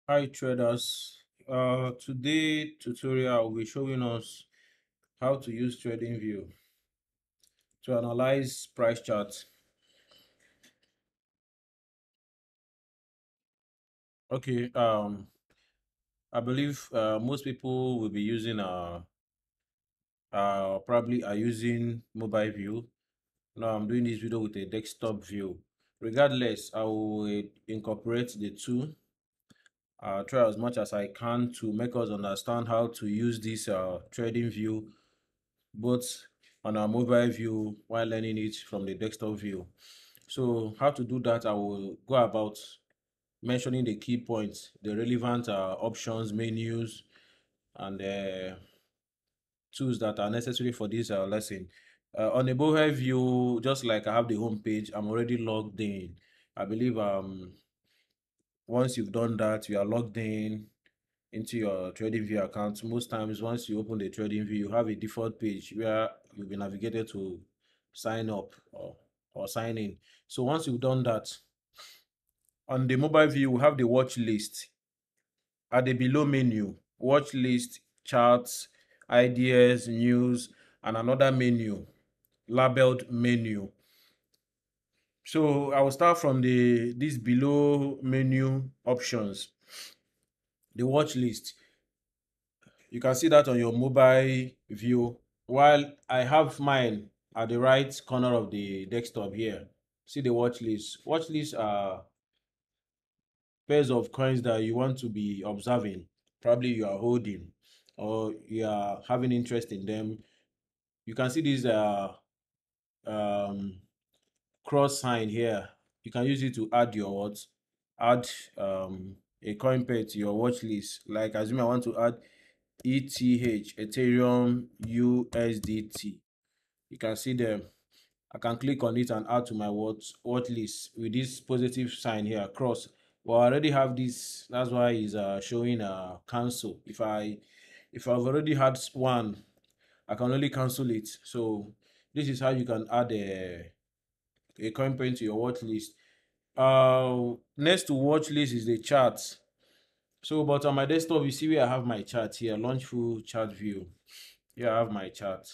Hi traders. Today tutorial will be showing us how to use TradingView to analyze price charts. Okay. I believe most people will be using probably are using mobile view. Now I'm doing this video with a desktop view. Regardless, I will incorporate the two. Try as much as I can to make us understand how to use this TradingView both on our mobile view while learning it from the desktop view. So how to do that, I will go about mentioning the key points, the relevant options, menus, and tools that are necessary for this lesson. On a mobile view, just like I have the home page, I'm already logged in. I believe once you've done that, you are logged in into your TradingView account. Most times, once you open the TradingView, you have a default page where you'll be navigated to sign up or sign in. So once you've done that, on the mobile view, we have the watch list. At the below menu, watch list, charts, ideas, news, and another menu labeled menu. So I will start from this below menu options, the watch list. You can see that on your mobile view, while I have mine at the right corner of the desktop here. See the watch list. Watch lists are pairs of coins that you want to be observing. Probably you are holding or you are having interest in them. You can see this um, cross sign here. You can use it to add your what? Add a coin pair to your watch list. Like assume I want to add ETH, Ethereum, USDT. You can see them. I can click on it and add to my watch list with this positive sign here, cross. Well, I already have this. That's why it's showing cancel. If I've already had one, I can only cancel it. So this is how you can add a coin pair to your watch list. Next to watch list is the chart. So, but on my desktop, you see where I have my chart here, launch full chart view. Here I have my chart.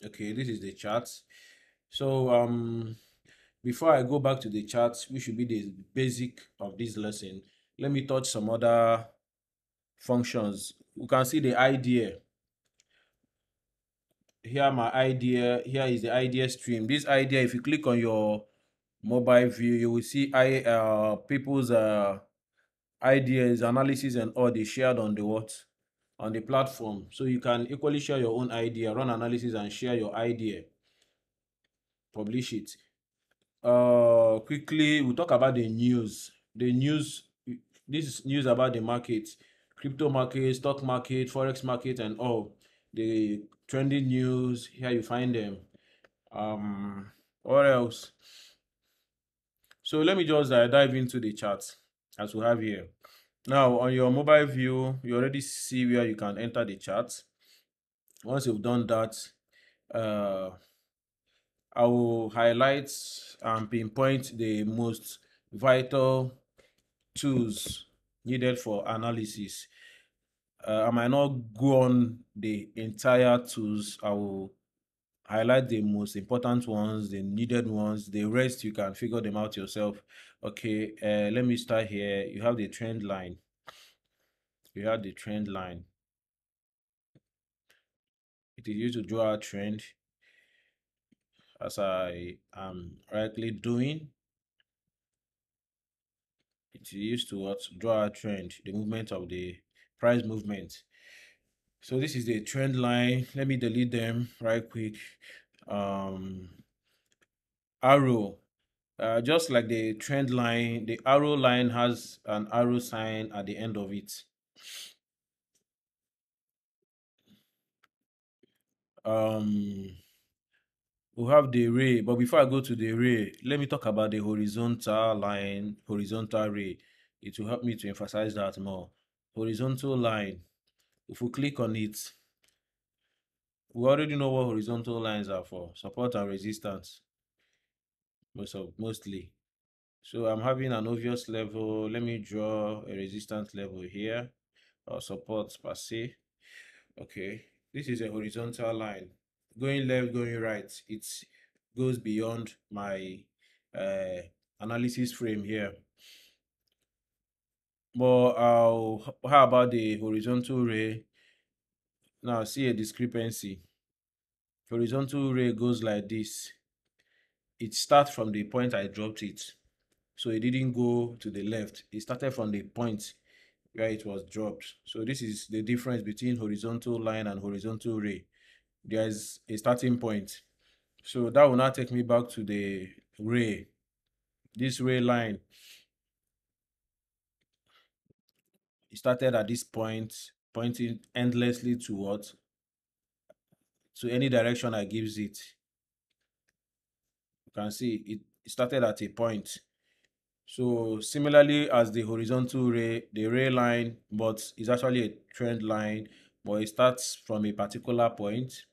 Okay, this is the chart. So, before I go back to the chart, which should be the basic of this lesson, let me touch some other functions. You can see the idea. Here, my idea. Here is the idea stream. This idea, if you click on your mobile view, you will see people's ideas, analysis, and all they shared on the what on the platform. So you can equally share your own idea, run analysis, and share your idea. Publish it. Quickly, we'll talk about the news. The news. This is news about the market, crypto market, stock market, forex market, and all the trending news. Here you find them. What else? So let me just dive into the chart as we have here. Now on your mobile view, you already see where you can enter the chart. Once you've done that, uh, I will highlight and pinpoint the most vital tools needed for analysis. I might not go on the entire tools. I will highlight the most important ones, the needed ones. The rest you can figure them out yourself. Okay, let me start here. You have the trend line. You have the trend line. It is used to draw a trend, as I am rightly doing. It is used to what? Draw a trend, the movement of the price movement. So this is the trend line. Let me delete them right quick. Um, Arrow. Just like the trend line, the arrow line has an arrow sign at the end of it. Um, we have the ray, but before I go to the ray, let me talk about the horizontal line, horizontal ray. It will help me to emphasize that more. Horizontal line, if we click on it, we already know what horizontal lines are for: support and resistance, mostly. So I'm having an obvious level. Let me draw a resistance level here, or support per se. Okay, this is a horizontal line. Going left, going right, it goes beyond my uh, analysis frame here. But how about the horizontal ray? Now see a discrepancy. Horizontal ray goes like this. It starts from the point I dropped it. So it didn't go to the left. It started from the point where it was dropped. So this is the difference between horizontal line and horizontal ray. There is a starting point. So that will now take me back to the ray. This ray line, it started at this point, pointing endlessly to what? To any direction I gives it. You can see it started at a point. So similarly as the horizontal ray, the ray line, but it's actually a trend line, but it starts from a particular point.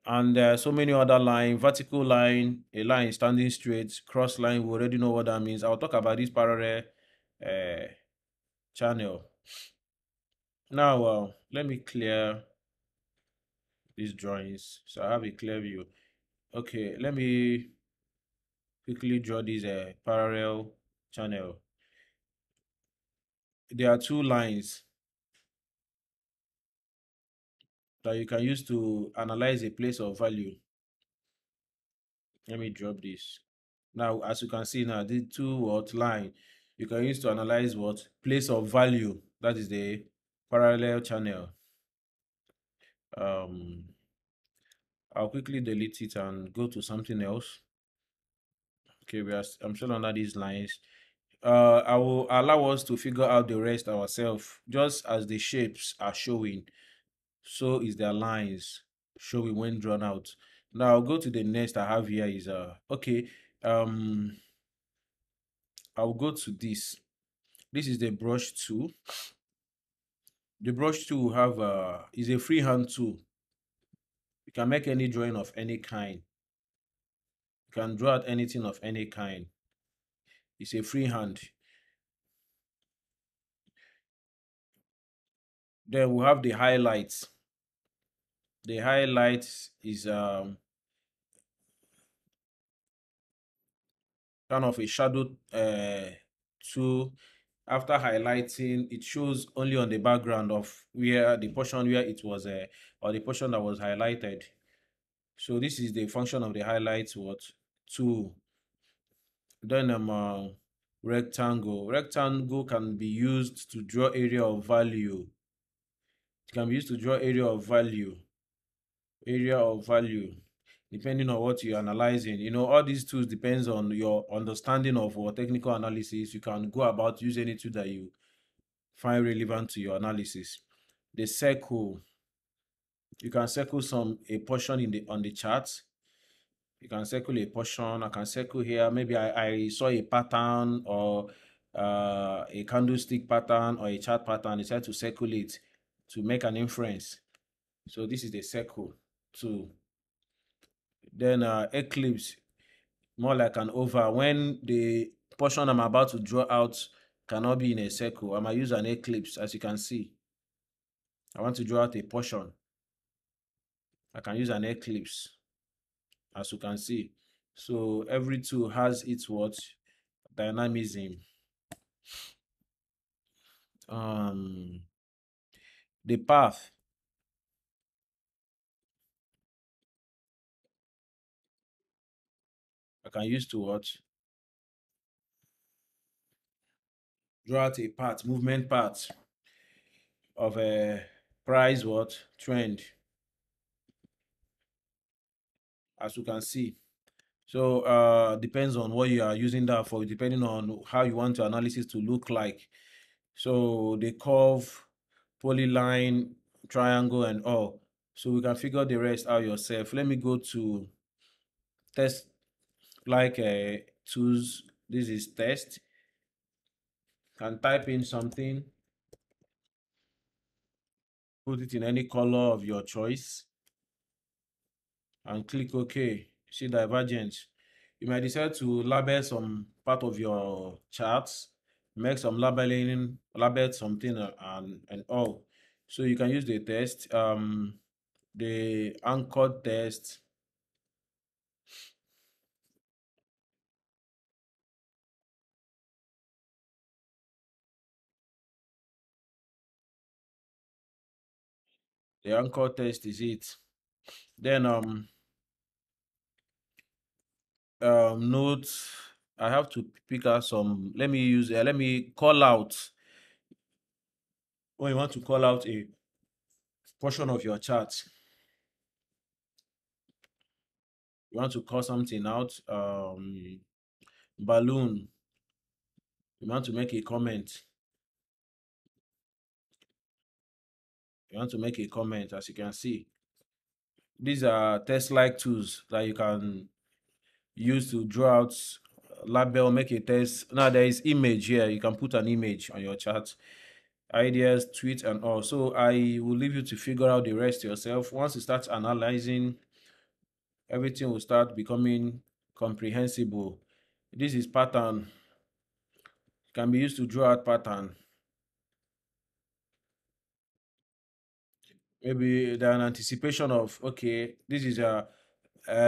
And there are so many other lines, vertical line, a line standing straight, cross line, we already know what that means. I'll talk about this parallel uh, channel. Now, let me clear these drawings so I have a clear view. Okay, let me quickly draw this parallel channel. There are two lines that you can use to analyze a place of value. Let me drop this. Now, as you can see now, the two what line you can use to analyze what place of value. That is the parallel channel. Um, I'll quickly delete it and go to something else. Okay, I'm still under these lines. I will allow us to figure out the rest ourselves. Just as the shapes are showing, so is their lines showing when drawn out. Now I'll go to the next I have here is okay. Um, I'll go to this. This is the brush tool. The brush tool will have is a freehand tool. You can make any drawing of any kind. You can draw out anything of any kind. It's a freehand. Then we have the highlights. The highlights is kind of a shadow tool. After highlighting, it shows only on the background of where the portion where it was or the portion that was highlighted. So this is the function of the highlights what tool. Then rectangle. Rectangle can be used to draw area of value. It can be used to draw area of value. Area of value. Depending on what you're analyzing. You know, all these tools depends on your understanding of or technical analysis. You can go about use any tool that you find relevant to your analysis. The circle. You can circle a portion in the on the chart. You can circle a portion. I can circle here. Maybe I saw a pattern or a candlestick pattern or a chart pattern. Decide to circle it to make an inference. So this is the circle too. Then eclipse, more like an oval. When the portion I'm about to draw out cannot be in a circle, I might use an eclipse. As you can see, I want to draw out a portion. I can use an eclipse, as you can see. So every tool has its what dynamism. Um, the path, I can use to what draw out a path, movement path of a price what trend, as you can see. So depends on what you are using that for, depending on how you want your analysis to look like. So the curve, polyline, triangle, and all. So we can figure the rest out yourself. Let me go to test like tools. This is test. Can type in something, put it in any color of your choice, and click OK. See divergence. You might decide to label some part of your charts, make some labeling, label something and all. So you can use the test, the anchor test, the anchor test is it. Then notes. I have to pick out some. Let me use. Let me call out when you want to call out a portion of your chart. You want to call something out. Balloon. You want to make a comment. You want to make a comment, as you can see. These are test-like tools that you can use to draw out label, make a test. Now there is image here. You can put an image on your chart, ideas, tweet, and all. So I will leave you to figure out the rest yourself. Once you start analyzing, everything will start becoming comprehensible. This is pattern. Can be used to draw out pattern. Maybe the an anticipation of, okay, this is a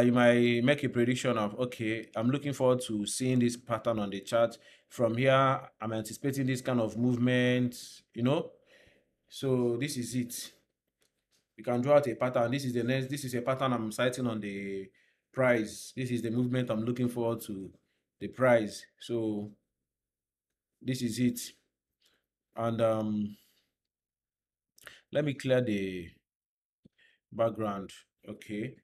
you might make a prediction of, okay, I'm looking forward to seeing this pattern on the chart. From here, I'm anticipating this kind of movement, you know. So this is it. You can draw out a pattern. This is the next, this is a pattern I'm citing on the price. This is the movement I'm looking forward to, the price. So this is it. And let me clear the background. Okay.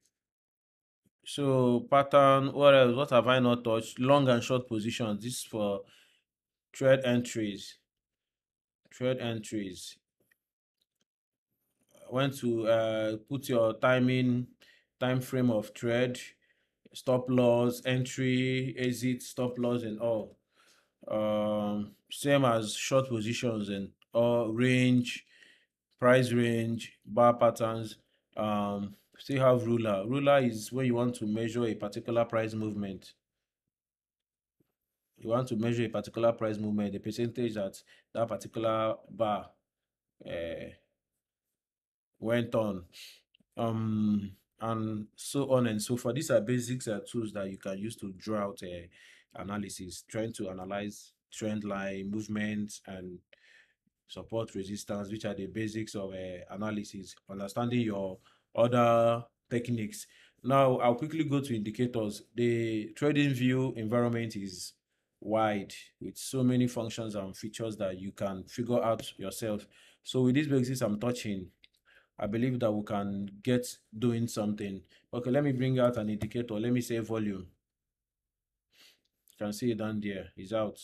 So pattern, what else? What have I not touched? Long and short positions. This is for trade entries. Trade entries. When to put your time frame of trade, stop loss, entry, exit, stop loss, and all. Same as short positions and all, range, price range, bar patterns. Still have ruler. Ruler is when you want to measure a particular price movement. You want to measure a particular price movement, the percentage that that particular bar uh, went on, and so on and so forth. These are basics tools that you can use to draw out analysis, trying to analyze trend line movements and support resistance, which are the basics of analysis, understanding your other techniques. Now, I'll quickly go to indicators. The trading view environment is wide with so many functions and features that you can figure out yourself. So with this basics I'm touching, I believe that we can get doing something. Okay, let me bring out an indicator. Let me say volume. You can see it down there. It's out.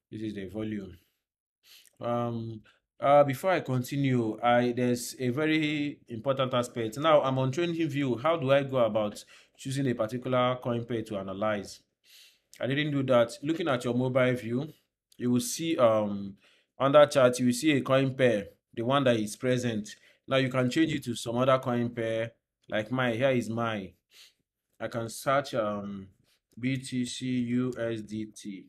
This is the volume. Before I continue, there's a very important aspect. Now I'm on TradingView. How do I go about choosing a particular coin pair to analyze? I didn't do that. Looking at your mobile view, you will see under chart, you will see a coin pair, the one that is present. Now you can change it to some other coin pair, like mine. Here is mine. I can search BTC USDT.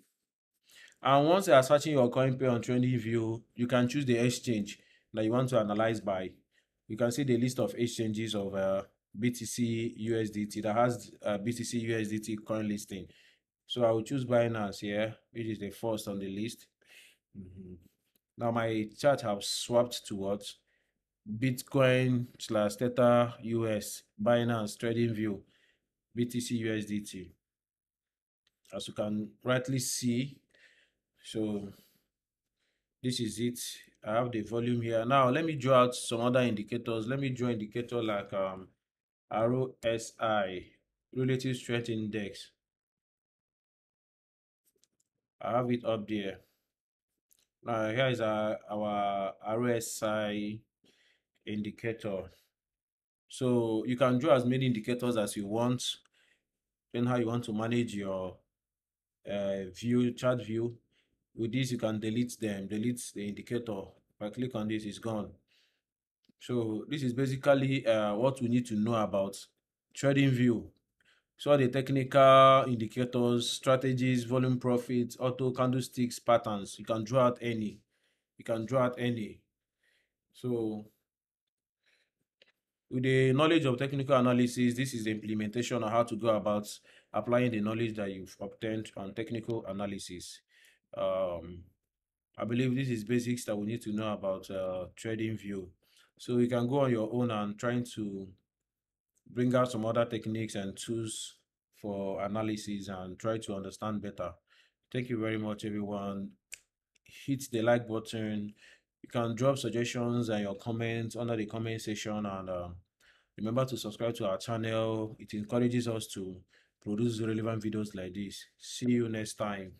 And once you are searching your coin pair on TradingView, you can choose the exchange that you want to analyze by. You can see the list of exchanges of BTC USDT that has BTC USDT coin listing. So I will choose Binance here, which is the first on the list. Now my chart have swapped towards Bitcoin slash Theta US, Binance, TradingView, BTC USDT. As you can rightly see, so this is it. I have the volume here. Now let me draw out some other indicators. Let me draw indicator like RSI, Relative Strength Index. I have it up there. Now here is our RSI indicator. So you can draw as many indicators as you want, then how you want to manage your chart view. With this, you can delete them, delete the indicator. If I click on this, it's gone. So this is basically what we need to know about TradingView. So all the technical indicators, strategies, volume profits, auto candlesticks, patterns. You can draw out any. You can draw out any. So with the knowledge of technical analysis, this is the implementation of how to go about applying the knowledge that you've obtained on technical analysis. I believe this is basics that we need to know about TradingView. So you can go on your own and trying to bring out some other techniques and tools for analysis and try to understand better. Thank you very much, everyone. Hit the like button. You can drop suggestions and your comments under the comment section, and remember to subscribe to our channel. It encourages us to produce relevant videos like this. See you next time.